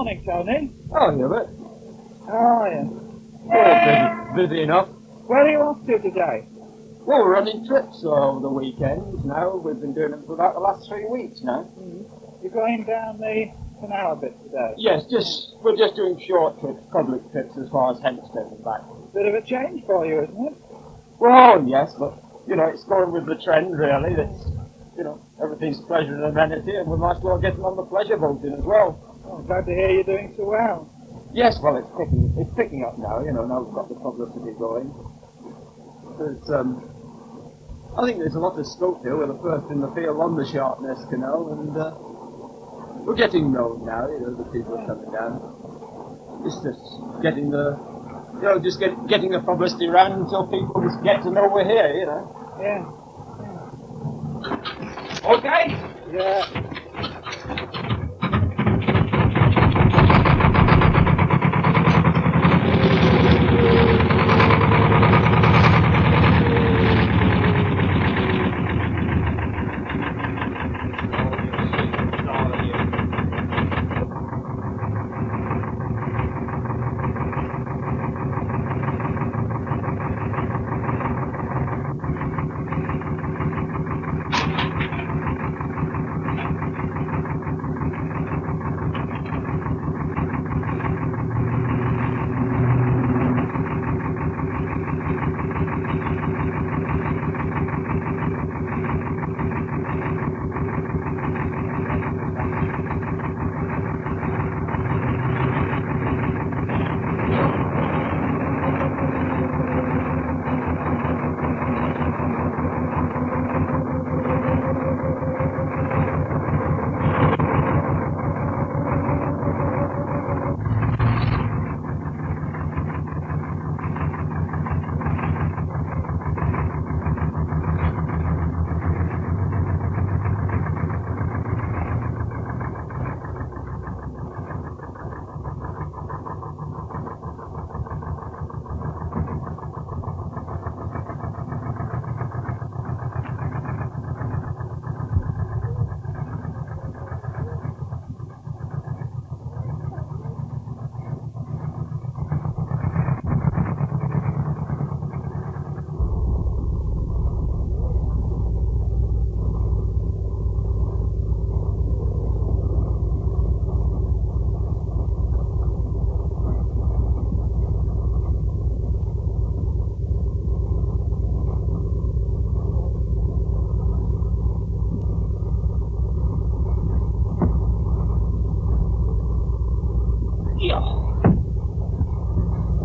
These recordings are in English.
Morning, Tony. Oh, Hubert. How are you? Oh, busy enough. Where are you off to today? Well, we're running trips over the weekends now. We've been doing them for about the last 3 weeks now. You're going down the Canal a bit today? Yes, we're just doing short trips, public trips as far as Hempstead and back. Bit of a change for you, isn't it? Well, yes, but, it's going with the trend, really. That's, everything's pleasure and amenity, and we might as well get them on the pleasure boating as well. Oh, I'm glad to hear you're doing so well. Yes, well, it's picking up now, now we've got the publicity going. I think there's a lot of scope here. We're the first in the field on the Sharpness Canal, and we're getting known now, the people are coming down. It's just getting getting the publicity around until people just get to know we're here, Yeah. Okay? Yeah.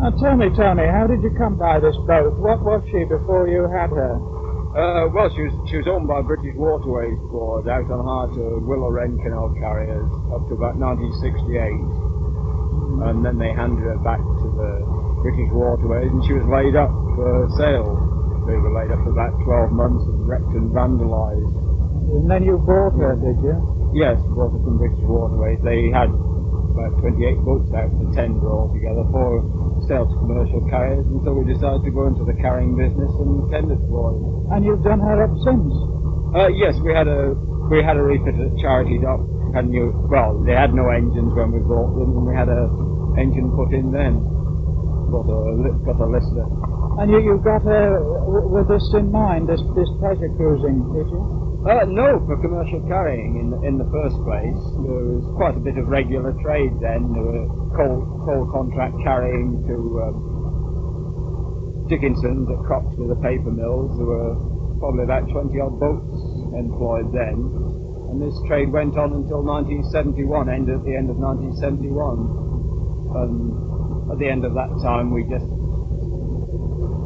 Now tell me, Tony, how did you come by this boat? What was she before you had her? Well, she was owned by British Waterways Board out on hire to Willow Wren Canal carriers up to about 1968. And then they handed her back to the British Waterways, and she was laid up for sale. They were laid up for about 12 months and wrecked and vandalised. And then you bought her, did you? Yes, bought her from British Waterways. They had about 28 boats out for tender altogether for sale to commercial carriers, and so we decided to go into the carrying business and tendered for it. And you've done her up since? Yes, we had a refit at Charity Dock. They had no engines when we bought them, and we had a engine put in then. Got a lister. And you got her with this in mind, this pleasure cruising, did you? No, for commercial carrying in the first place. There was quite a bit of regular trade then. There were coal contract carrying to Dickinson's at Crops with the paper mills. There were probably about 20 odd boats employed then. And this trade went on until 1971, at the end of 1971. At the end of that time we just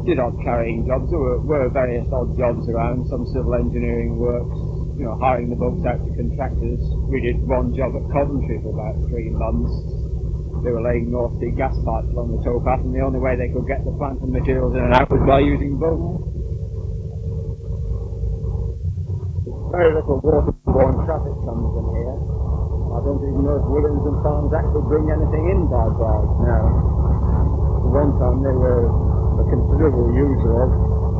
did odd carrying jobs. There were various odd jobs around, some civil engineering works, hiring the boats out to contractors. We did one job at Coventry for about 3 months. They were laying North Sea gas pipes along the towpath, and the only way they could get the plant and materials in and out was by using boats. Very little waterborne traffic comes in here. I don't even know if Williams and Farms actually bring anything in by barge now. At one time they were a considerable user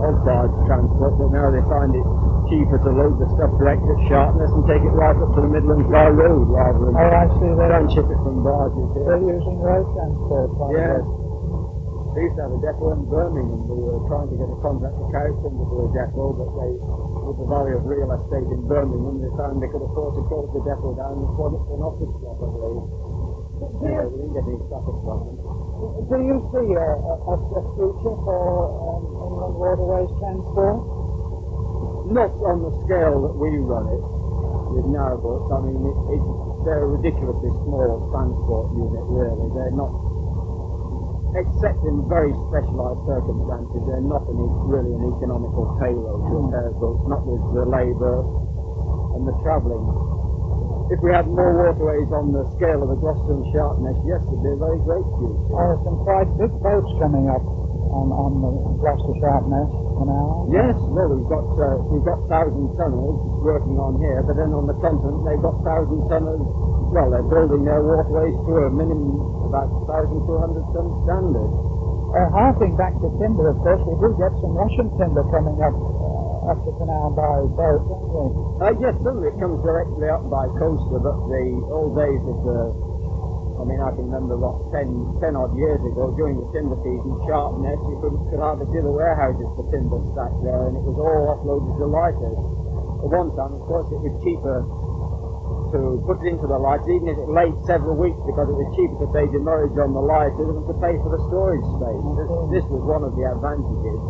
of barge transport, but now they find it cheaper to load the stuff direct at Sharpness and take it right up to the Midlands by road rather than I see. tranship it from barges here. They're using road transport. Yeah. We used to have a depot in Birmingham. We were trying to get a contract to carry timber to a depot, but they, with the value of real estate in Birmingham, they found they could afford to close the depot down and put it for an office block, I believe. Yeah, we didn't get any traffic from them. Do you see a future for inland waterways transport? Not on the scale that we run it with narrowboats. I mean, they're a ridiculously small transport unit, really. They're not, except in very specialised circumstances, they're not really an economical payload to a pair of boats, not with the labour and the travelling. If we had more waterways on the scale of the Gloucester and Sharpness, yes, it'd be a very great future. There are some quite big boats coming up on the Gloucester Sharpness Canal. Yes, well, we've got 1,000-tonners working on here, but then on the continent they've got 1,000-tonners. Well, they're building their waterways to a minimum about 1,200-ton standard. Harking back to timber, of course, we do get some Russian timber coming up the canal by boat, don't we? Yes, some of it comes directly up by coaster, but the old days of I mean, I can remember 10 odd years ago, during the timber season, Sharpness, you could hardly see the warehouses for timber stacked there, and it was all offloaded to lighters. At one time, of course, it was cheaper to put it into the lighters, even if it lay several weeks, because it was cheaper to pay demurrage on the lighters than to pay for the storage space. This was one of the advantages.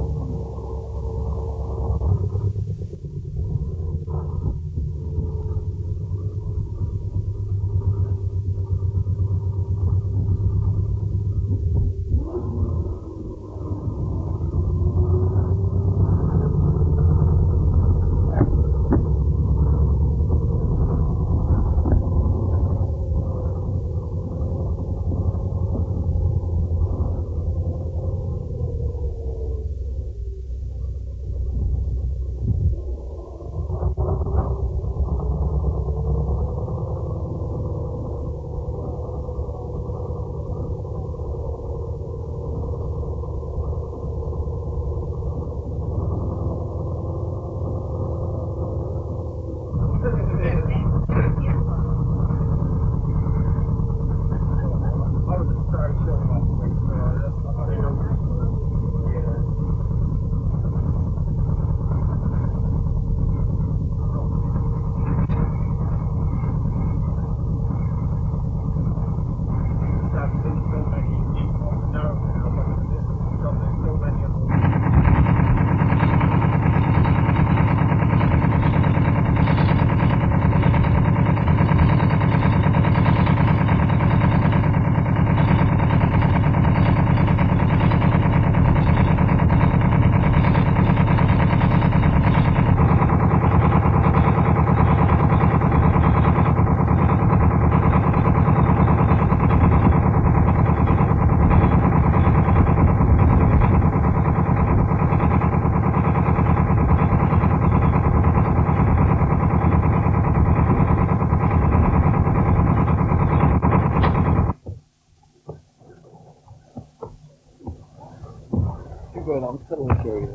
I'm still going to show you.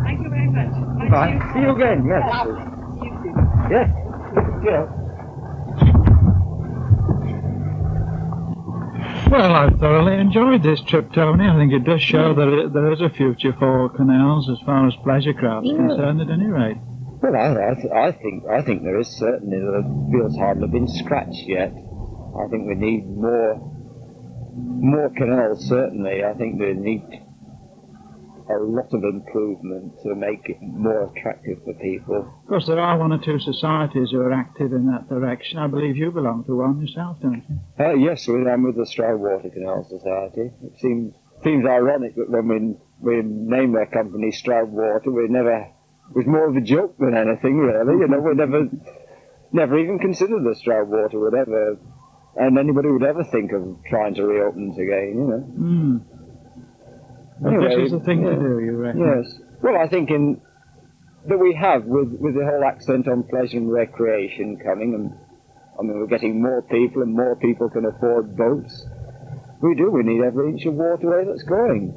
Thank you very much. Bye. See you again, yes. You too. Yes. Yeah. Well, I've thoroughly enjoyed this trip, Tony. I think it does show that there is a future for canals as far as pleasure craft's concerned, at any rate. Well, I think there is certainly. The wheels hardly been scratched yet. I think we need more canals, certainly. I think we need a lot of improvement to make it more attractive for people. Of course, there are one or two societies who are active in that direction. I believe you belong to one yourself, don't you? Yes, I'm with the Stroudwater Canal Society. It seems ironic that when we named our company Stroudwater, it was more of a joke than anything, really. You know, we never even considered the Stroudwater and anybody would ever think of trying to reopen it again, you know. Anyway, this is the thing to do, you reckon? Yes. Well, I think that we have, with the whole accent on pleasure and recreation coming, and I mean, we're getting more people and more people can afford boats. We need every inch of waterway that's going.